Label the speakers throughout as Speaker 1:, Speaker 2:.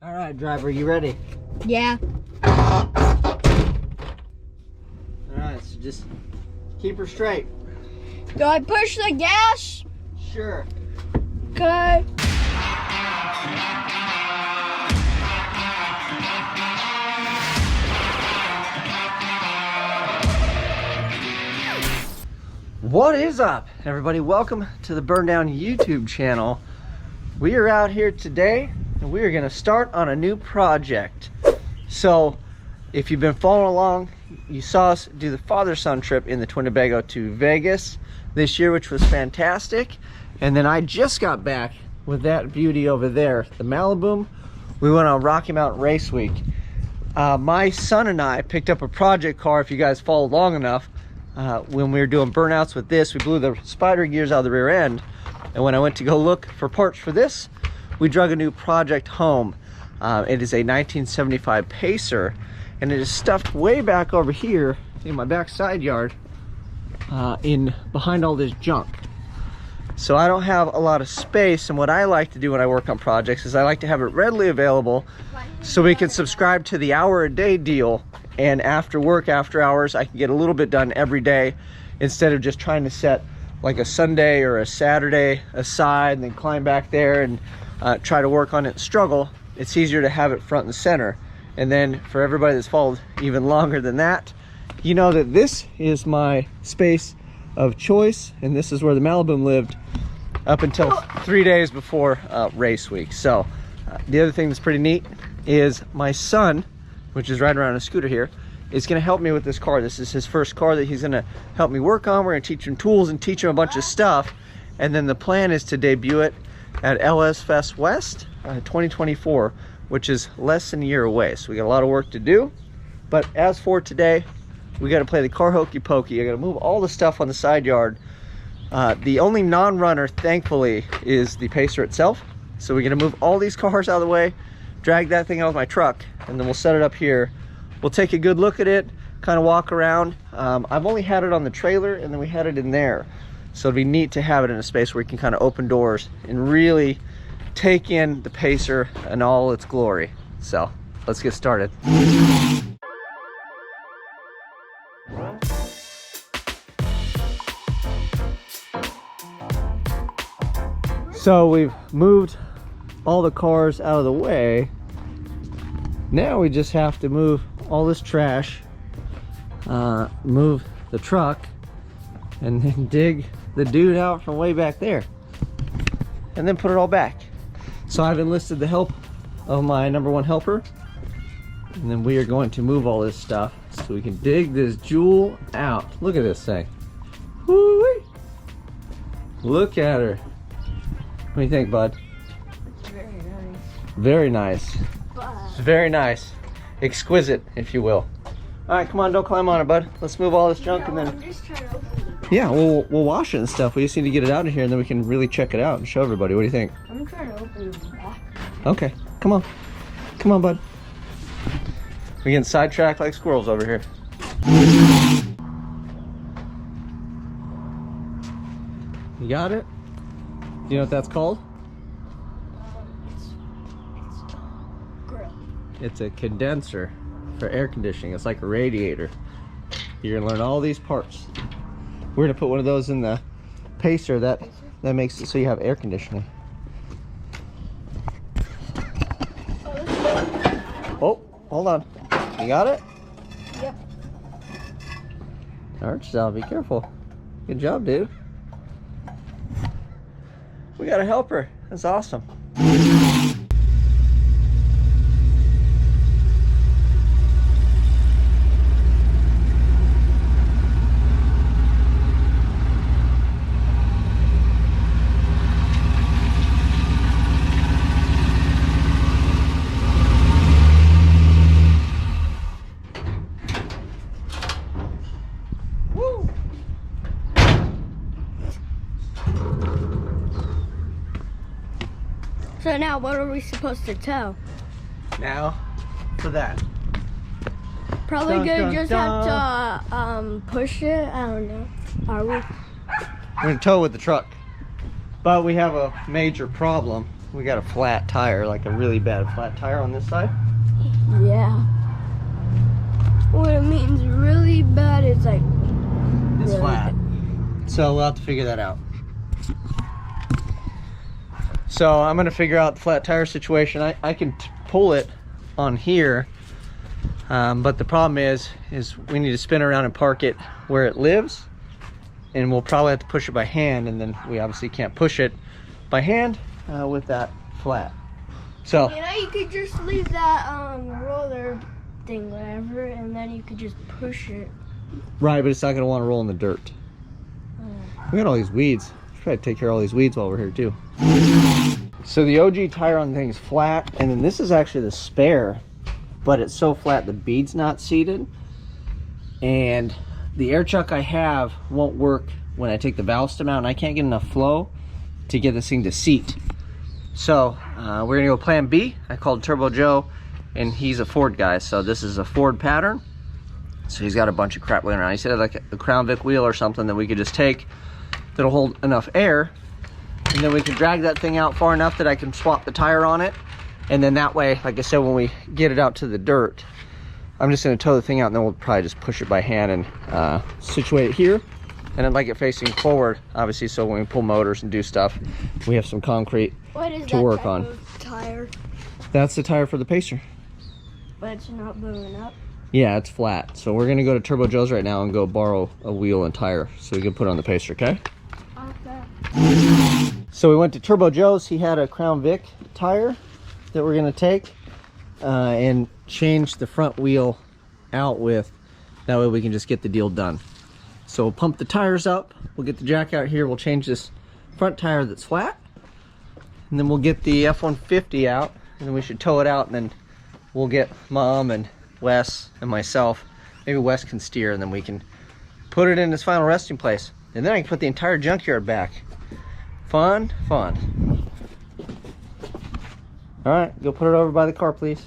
Speaker 1: All right, driver, you ready?
Speaker 2: Yeah.
Speaker 1: All right, so just keep her straight.
Speaker 2: Do I push the gas?
Speaker 1: Sure.
Speaker 2: Okay.
Speaker 1: What is up, everybody? Welcome to the Burndown YouTube channel. We are out here today and we are going to start on a new project. So if you've been following along, you saw us do the father-son trip in the Twinnebago to Vegas this year, which was fantastic. And then I just got back with that beauty over there, the Malibu. We went on Rocky Mountain Race Week. My son and I picked up a project car, if you guys followed long enough. When we were doing burnouts with this, we blew the spider gears out of the rear end. And when I went to go look for parts for this, we drug a new project home. It is a 1975 Pacer, and it is stuffed way back over here in my back side yard, behind all this junk. So I don't have a lot of space, and what I like to do when I work on projects is I like to have it readily available so we can subscribe to the hour-a-day deal, and after work, after hours, I can get a little bit done every day instead of just trying to set like a Sunday or a Saturday aside and then climb back there and try to work on it and struggle. It's easier to have it front and center. And then for everybody that's followed even longer than that, you know that this is my space of choice, and this is where the Malibu lived up until 3 days before race week. So the other thing that's pretty neat is my son, which is riding around a scooter here, is going to help me with this car. This is his first car that he's going to help me work on. We're going to teach him tools and teach him a bunch of stuff. And then the plan is to debut it at LS Fest West 2024, which is less than a year away. So we got a lot of work to do. But as for today, we got to play the car hokey pokey. I got to move all the stuff on the side yard. The only non-runner, thankfully, is the Pacer itself. So we're going to move all these cars out of the way, drag that thing out with my truck, and then we'll set it up here. We'll take a good look at it, kind of walk around. I've only had it on the trailer, and then we had it in there. So it'd be neat to have it in a space where you can kind of open doors and really take in the Pacer and all its glory. So let's get started. So we've moved all the cars out of the way. Now we just have to move all this trash, move the truck, and then dig the dude out from way back there, and then put it all back. So I've enlisted the help of my #1 helper, and then we are going to move all this stuff so we can dig this jewel out. Look at this thing. Woo-wee. Look at her. What do you think, bud?
Speaker 2: Very nice.
Speaker 1: Very nice. It's very nice. Exquisite, if you will. All right, come on, don't climb on it, bud. Let's move all this junk, and then...
Speaker 2: I'm just trying to open it.
Speaker 1: Yeah, we'll wash it and stuff. We just need to get it out of here, and then we can really check it out and show everybody. What do you think?
Speaker 2: I'm trying to open the back.
Speaker 1: Okay, come on. Come on, bud. We're getting sidetracked like squirrels over here. You got it? Do you know what that's called?
Speaker 2: It's grill.
Speaker 1: It's a condenser for air conditioning. It's like a radiator. You're gonna learn all these parts. We're gonna put one of those in the Pacer that makes it so you have air conditioning. Oh, hold on. You got it?
Speaker 2: Yep.
Speaker 1: Arch job, be careful. Good job, dude. We got a helper. That's awesome.
Speaker 2: So now what are we supposed to tow?
Speaker 1: Now, for that.
Speaker 2: Probably
Speaker 1: Dun,
Speaker 2: good
Speaker 1: dun,
Speaker 2: just
Speaker 1: dun.
Speaker 2: have to push it. I don't know. Are we?
Speaker 1: We're gonna tow with the truck. But we have a major problem. we got a flat tire, like a really bad flat tire on this side.
Speaker 2: Yeah. What it means really bad is like
Speaker 1: It's
Speaker 2: really
Speaker 1: flat. So we'll have to figure that out. So I'm gonna figure out the flat tire situation. I can pull it on here, but the problem is we need to spin around and park it where it lives, and we'll probably have to push it by hand, and then we obviously can't push it by hand with that flat. So
Speaker 2: You know, you could just leave that roller thing, whatever, and then you could just push it.
Speaker 1: right, but it's not gonna want to roll in the dirt. We got all these weeds. Should probably take care of all these weeds while we're here too. So the OG tire on the thing is flat, and then this is actually the spare, but it's so flat the bead's not seated, and the air chuck I have won't work when I take the valve stem out, and I can't get enough flow to get this thing to seat. So we're gonna go plan B. I called Turbo Joe, and he's a Ford guy, so this is a Ford pattern. So he's got a bunch of crap laying around. He said like a Crown Vic wheel or something that we could just take that'll hold enough air, and then we can drag that thing out far enough that I can swap the tire on it, and then that way, like I said, when we get it out to the dirt, I'm just going to tow the thing out, and then we'll probably just push it by hand and situate it here, and I'd like it facing forward, obviously, so when we pull motors and do stuff, we have some concrete
Speaker 2: What is
Speaker 1: to
Speaker 2: that
Speaker 1: work
Speaker 2: type
Speaker 1: on.
Speaker 2: of tire?
Speaker 1: That's the tire for the Pacer.
Speaker 2: But it's not moving up.
Speaker 1: Yeah, it's flat. So we're going to go to Turbo Joe's right now and go borrow a wheel and tire so we can put it on the Pacer, okay?
Speaker 2: Okay.
Speaker 1: So we went to Turbo Joe's. He had a Crown Vic tire that we're gonna take and change the front wheel out with. That way we can just get the deal done. So we'll pump the tires up. We'll get the jack out here. We'll change this front tire that's flat. And then we'll get the F-150 out. And then we should tow it out. And then we'll get Mom and Wes and myself. Maybe Wes can steer, and then we can put it in its final resting place. And then I can put the entire junkyard back. Fun, fun. All right, go put it over by the car, please.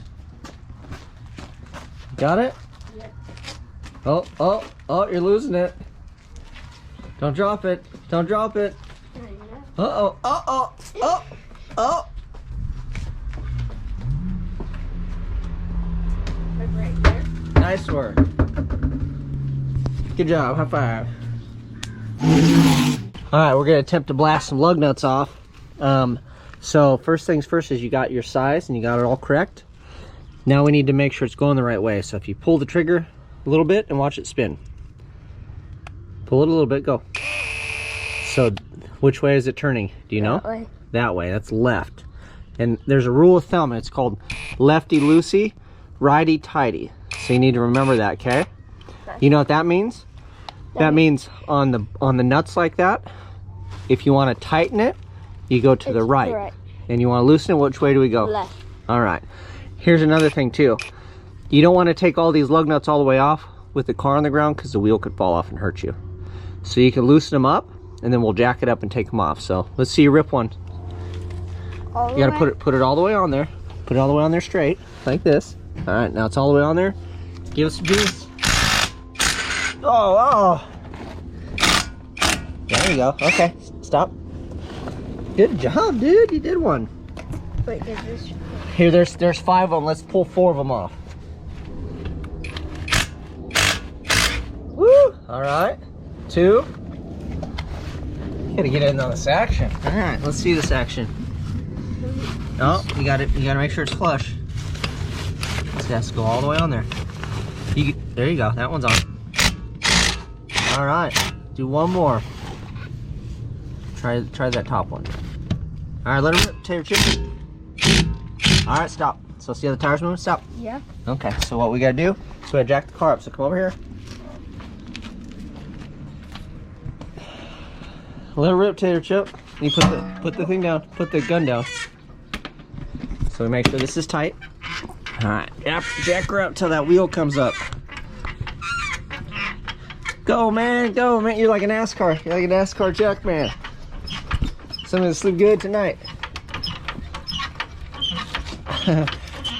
Speaker 1: Got it?
Speaker 2: Yep.
Speaker 1: Oh, you're losing it. Don't drop it. Don't drop it. Uh-oh, oh.
Speaker 2: Right there.
Speaker 1: Nice work. Good job, high five. All right, we're gonna attempt to blast some lug nuts off. So first things first is you got your size and you got it all correct. Now we need to make sure it's going the right way. So if you pull the trigger a little bit and watch it spin. Pull it a little bit, go. So which way is it turning? Do you know?
Speaker 2: That way.
Speaker 1: That way, that's left. And there's a rule of thumb, and it's called lefty loosey, righty tighty. So you need to remember that, okay? You know what that means? That means on the nuts like that, if you want to tighten it, you go to the right. And you want to loosen it, which way do we go?
Speaker 2: Left.
Speaker 1: All right. Here's another thing too. You don't want to take all these lug nuts all the way off with the car on the ground, because the wheel could fall off and hurt you. So you can loosen them up, and then we'll jack it up and take them off. So let's see you rip one. You gotta put it all the way on there. Put it all the way on there straight, like this. All right, now it's all the way on there. Give us some juice. Oh. There you go. Okay, stop. Good job, dude. You did one.
Speaker 2: Wait, is this?
Speaker 1: Here, there's 5 of them. Let's pull 4 of them off. Woo! All right, 2. You gotta get in on this action. All right, let's see this action. Oh, you gotta make sure it's flush. This has to go all the way on there. There you go. That one's on. All right, do one more. Try that top one. All right, let it rip. Potato chip. All right, stop. So see how the tires moving? Stop.
Speaker 2: Yeah.
Speaker 1: Okay, so what we gotta do is we gotta jack the car up. So come over here. Let it rip, Tater Chip. You put the thing down. Put the gun down. So we make sure this is tight. All right, yep. Jack her up till that wheel comes up. Go, man. Go, man. You're like a NASCAR. You're like a NASCAR jack man. Something to sleep good tonight.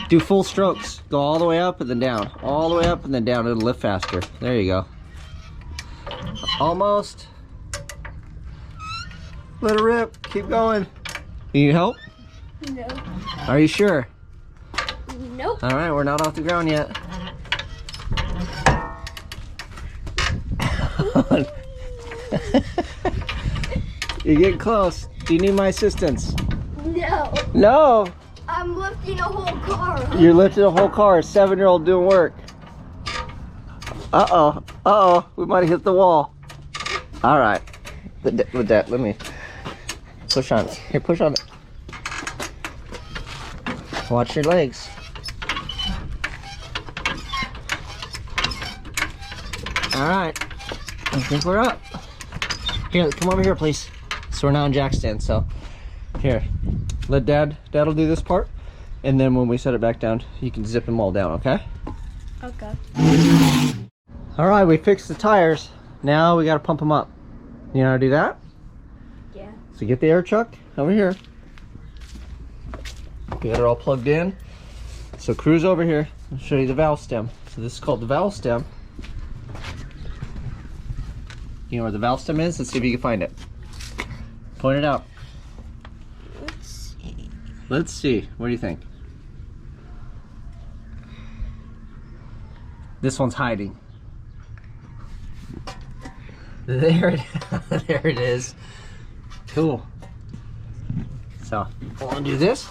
Speaker 1: Do full strokes. Go all the way up and then down. All the way up and then down. It'll lift faster. There you go. Almost. Let it rip. Keep going. You need help?
Speaker 2: No.
Speaker 1: Are you sure?
Speaker 2: Nope.
Speaker 1: All right, we're not off the ground yet. You're getting close. Do you need my assistance?
Speaker 2: No.
Speaker 1: No.
Speaker 2: I'm lifting a whole car.
Speaker 1: You're lifting a whole car. A 7-year-old doing work. Uh-oh. Uh-oh. We might have hit the wall. All right. With that, let me push on it. Here, push on it. Watch your legs. All right. I think we're up. Here, come over here, please. So we're now in jack stand, so here. Let Dad'll do this part. And then when we set it back down, you can zip them all down, okay?
Speaker 2: Okay.
Speaker 1: All right, we fixed the tires. Now we gotta pump them up. You know how to do that?
Speaker 2: Yeah.
Speaker 1: So get the air chuck over here. We got it all plugged in. So cruise over here. I'll show you the valve stem. So this is called the valve stem. You know where the valve stem is? Let's see if you can find it. Point it out.
Speaker 2: Let's see.
Speaker 1: Let's see. What do you think? This one's hiding. There it is. Cool. So I want to do this,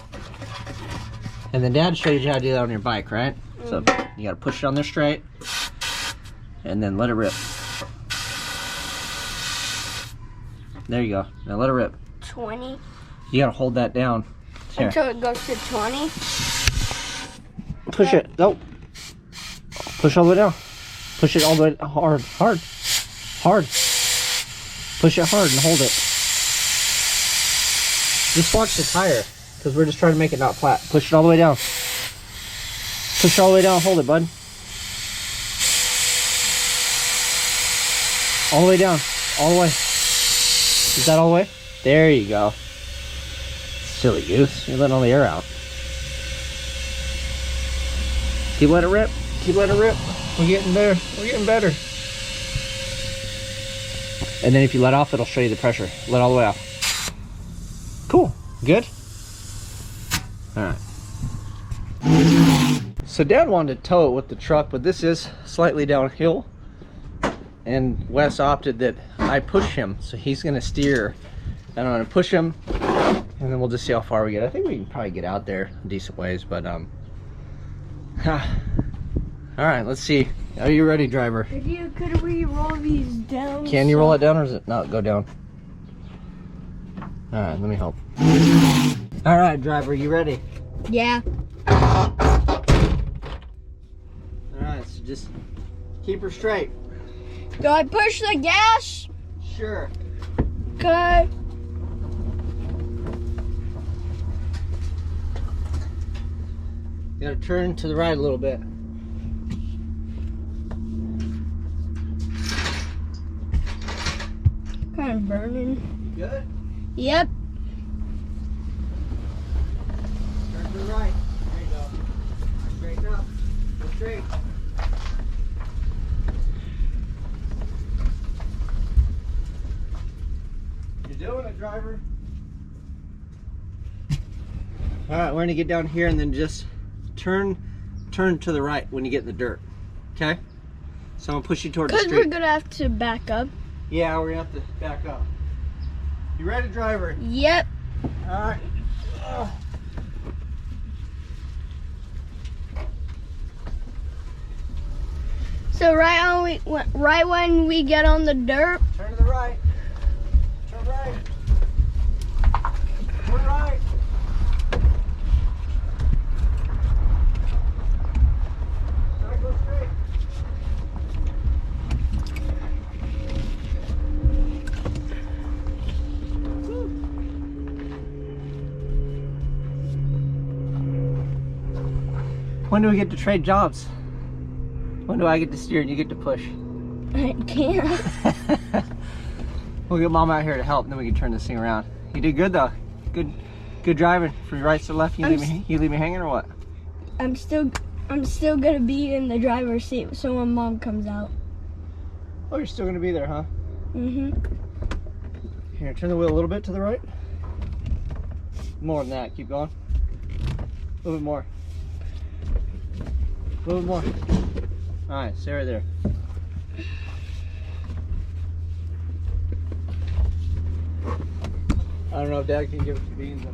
Speaker 1: and then Dad showed you how to do that on your bike, right? So you got to push it on there straight, and then let it rip. There you go. Now let it rip.
Speaker 2: 20.
Speaker 1: You got to hold that down. Here.
Speaker 2: Until it goes to 20.
Speaker 1: Push it. Nope. Push all the way down. Push it all the way hard. Hard. Hard. Push it hard and hold it. Just watch the tire, because we're just trying to make it not flat. Push it all the way down. Push it all the way down. Hold it, bud. All the way down. All the way. Is that all the way? There you go. Silly goose. You're letting all the air out. Keep letting it rip. Keep letting it rip. We're getting there. We're getting better. And then if you let off, it'll show you the pressure. Let all the way off. Cool. Good? Alright. So Dad wanted to tow it with the truck, but this is slightly downhill. And Wes opted that I push him, so he's going to steer. And I'm going to push him, and then we'll just see how far we get. I think we can probably get out there a decent ways, but Alright, let's see. Are you ready, driver?
Speaker 2: Could we roll these down?
Speaker 1: Can you roll it down, or does it not go down? Alright, let me help. Alright, driver, you ready?
Speaker 2: Yeah.
Speaker 1: Alright, so just keep her straight.
Speaker 2: Do I push the gas?
Speaker 1: Sure.
Speaker 2: Okay.
Speaker 1: You gotta turn to the right a little bit.
Speaker 2: Kind of burning.
Speaker 1: Good?
Speaker 2: Yep.
Speaker 1: Turn to the right. There you go. Straighten up. Go straight. You're doing it, driver. Alright, we're gonna get down here and then just turn to the right when you get in the dirt. Okay? So I'm gonna push you toward the street.
Speaker 2: Because we're gonna have to back up.
Speaker 1: Yeah, we're gonna have to back up. You ready, driver?
Speaker 2: Yep.
Speaker 1: Alright.
Speaker 2: So right when we get on the dirt.
Speaker 1: Turn to the right. Turn right. Turn right. Go straight. When do we get to trade jobs? When do I get to steer and you get to push?
Speaker 2: I can't.
Speaker 1: We'll get Mom out here to help, and then we can turn this thing around. You did good though. Good driving from right to left. You leave me hanging or what?
Speaker 2: I'm still gonna be in the driver's seat so when Mom comes out.
Speaker 1: Oh, you're still gonna be there, huh?
Speaker 2: Mhm.
Speaker 1: Here, turn the wheel a little bit to the right. More than that. Keep going. A little bit more. A little bit more. All right, stay right there. I don't know if Dad can give it to beans.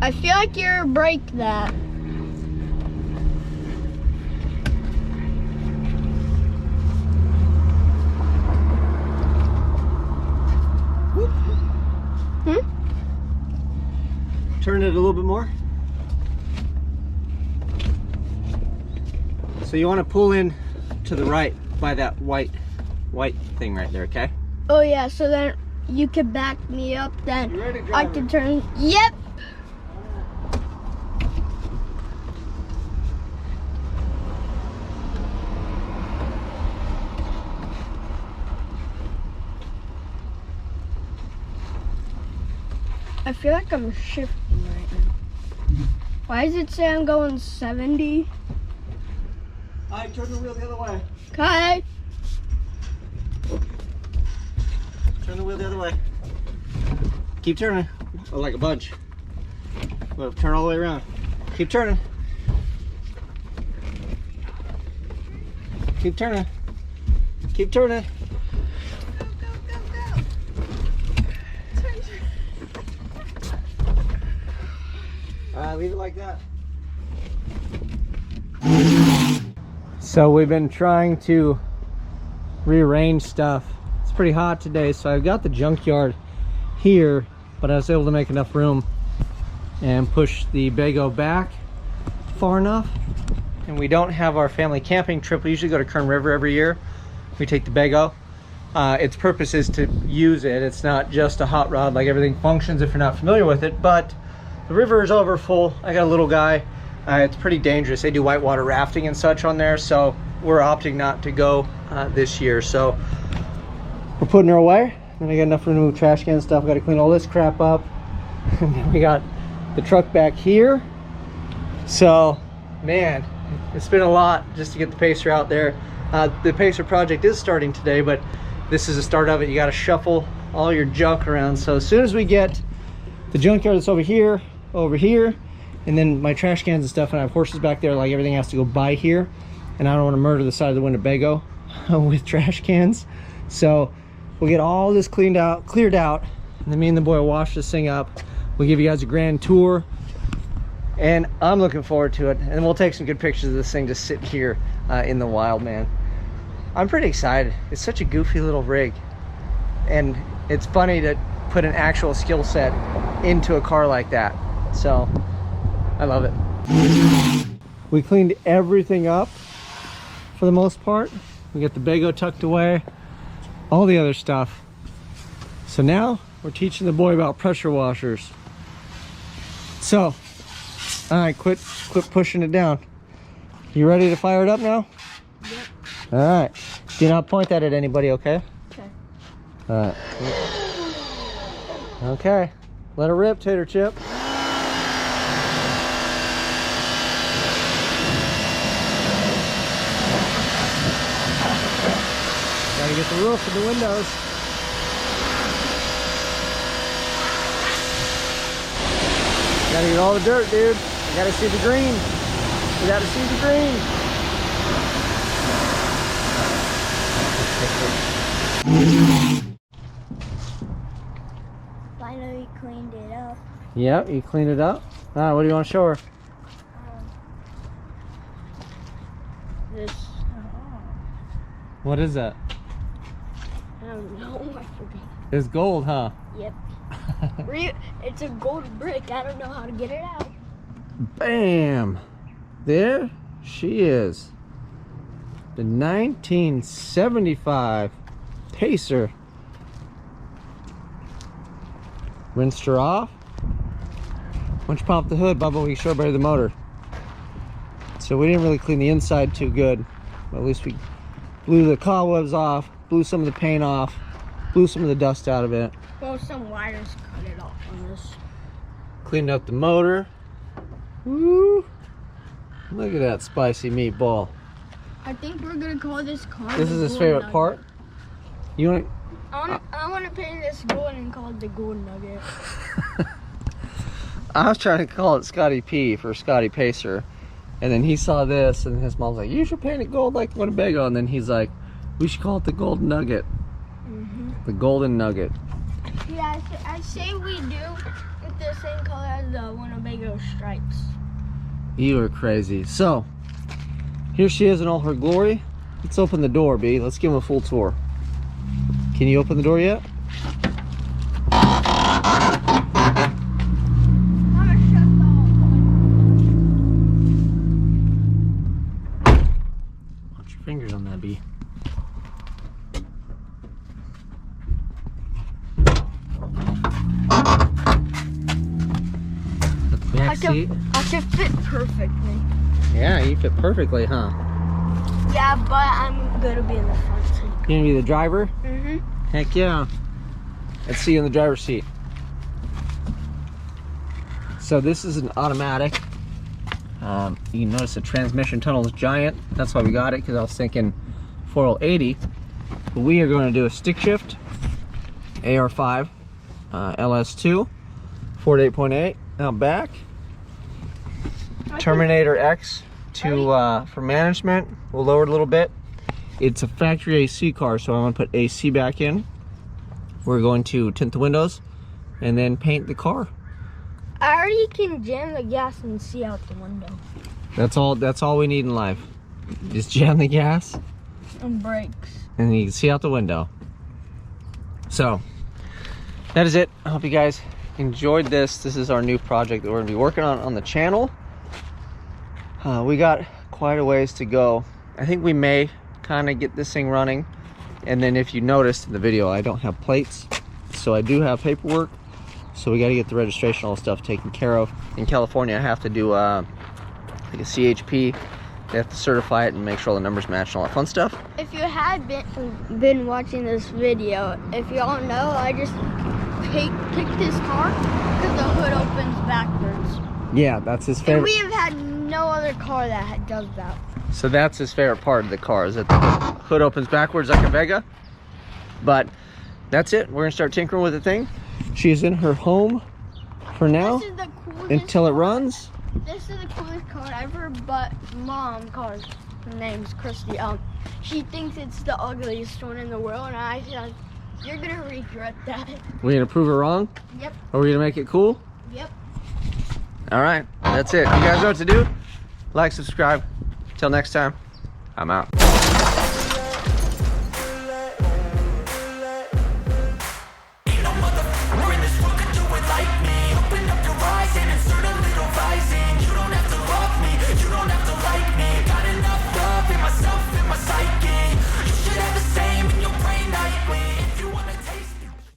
Speaker 2: I feel like you're break that.
Speaker 1: Turn it a little bit more. So you want to pull in to the right by that white thing right there, okay?
Speaker 2: Oh yeah, so then you can back me up, then
Speaker 1: You ready,
Speaker 2: I
Speaker 1: driver?
Speaker 2: can turn. Yep. I feel like I'm shifting right now. Why does it say I'm going 70?
Speaker 1: All right, turn the wheel the other way.
Speaker 2: Okay.
Speaker 1: Turn the wheel the other way. Keep turning. Oh, like a bunch. Well, turn all the way around. Keep turning. Keep turning. Keep turning. Leave it like that. So we've been trying to rearrange stuff. It's pretty hot today, so I've got the junkyard here, but I was able to make enough room and push the Bago back far enough. And we don't have our family camping trip. We usually go to Kern River every year. We take the Bago. Its purpose is to use it. It's not just a hot rod like everything functions if you're not familiar with it, but the river is over full. I got a little guy. It's pretty dangerous. They do whitewater rafting and such on there, so we're opting not to go this year. So we're putting her away. Then I got enough room to move trash can and stuff. Got to clean all this crap up. And then we got the truck back here. So, man, it's been a lot just to get the Pacer out there. The Pacer project is starting today, but this is the start of it. You got to shuffle all your junk around. So as soon as we get the junkyard that's over here, and then my trash cans and stuff, and I have horses back there, like everything has to go by here, and I don't want to murder the side of the Winnebago with trash cans. So we'll get all this cleared out, and then me and the boy will wash this thing up. We'll give you guys a grand tour, and I'm looking forward to it. And we'll take some good pictures of this thing just sitting here in the wild, man. I'm pretty excited. It's such a goofy little rig, and it's funny to put an actual skill set into a car like that. So I love it. We cleaned everything up for the most part. We got the Bago tucked away, all the other stuff. So now we're teaching the boy about pressure washers. So, all right, quit pushing it down. You ready to fire it up now?
Speaker 2: Yep.
Speaker 1: All right. Do not point that at anybody, okay?
Speaker 2: Okay.
Speaker 1: All right. Okay. Let her rip, Tater Chip. Gotta get the roof and the windows. Gotta get all the dirt, dude. I gotta see the green. We gotta see the green.
Speaker 2: Finally cleaned it up.
Speaker 1: Yep, you cleaned it up. All right, what do you want to show her?
Speaker 2: This.
Speaker 1: What is that?
Speaker 2: I don't know. I forget.
Speaker 1: It's gold, huh?
Speaker 2: Yep. It's a gold brick. I don't know how to get it out.
Speaker 1: Bam! There she is. The 1975 Pacer. Rinsed her off. Why don't you pop the hood, Bubba? We can show everybody the motor. So we didn't really clean the inside too good, but at least we blew the cobwebs off, blew some of the paint off, blew some of the dust out of it.
Speaker 2: Well, some wires cut it off on this.
Speaker 1: Cleaned up the motor. Woo! Look at that spicy meatball.
Speaker 2: I think we're gonna call this car.
Speaker 1: This is his favorite part. You want?
Speaker 2: I want to paint this gold and call it the gold nugget.
Speaker 1: I was trying to call it Scotty P for Scotty Pacer. And then he saw this and his mom's like, you should paint it gold like Winnebago. And then he's like, we should call it the Golden Nugget. The Golden Nugget.
Speaker 2: Yeah, I say we do with the same color as the Winnebago stripes.
Speaker 1: You are crazy. So, here she is in all her glory. Let's open the door, B. Let's give him a full tour. Can you open the door yet? Watch your fingers on that, B. Seat.
Speaker 2: I should fit perfectly.
Speaker 1: Yeah, you fit perfectly, huh?
Speaker 2: Yeah, but I'm gonna be in the front seat.
Speaker 1: You gonna be the driver?
Speaker 2: Mm-hmm.
Speaker 1: Heck yeah. Let's see you in the driver's seat. So this is an automatic. You can notice the transmission tunnel is giant. That's why we got it, because I was thinking 480. But we are going to do a stick shift, AR5, LS2, 48.8 out back. Terminator X to for management. We'll lower it a little bit. It's a factory AC car, so I want to put AC back in. We're going to tint the windows and then paint the car.
Speaker 2: I already can jam the gas and see out the window.
Speaker 1: That's all we need in life. Just jam the gas
Speaker 2: And brakes.
Speaker 1: and you can see out the window. So that is it. I hope you guys enjoyed this. This is our new project that we're gonna be working on the channel. We got quite a ways to go. I think we may kind of get this thing running. And then if you noticed in the video, I don't have plates. So I do have paperwork. So we got to get the registration, all the stuff taken care of. In California, I have to do like a CHP. They have to certify it and make sure all the numbers match and all that fun stuff.
Speaker 2: If you had been watching this video, if y'all know, I just picked this car because the hood opens backwards.
Speaker 1: Yeah, that's his
Speaker 2: And
Speaker 1: favorite.
Speaker 2: we have had no other car that does that.
Speaker 1: So that's his favorite part of the car, is that the hood opens backwards like a Vega. But that's it. We're gonna start tinkering with the thing. She's in her home for now
Speaker 2: This is the coolest
Speaker 1: until it
Speaker 2: car.
Speaker 1: runs.
Speaker 2: This is the coolest car ever, but Mom calls, her name's Christy. She thinks it's the ugliest one in the world, and I said, you're gonna regret that.
Speaker 1: We're gonna prove her wrong.
Speaker 2: Yep.
Speaker 1: Are we gonna make it cool?
Speaker 2: Yep.
Speaker 1: All right, that's it. You guys know what to do. Like, subscribe. Till next time, I'm out.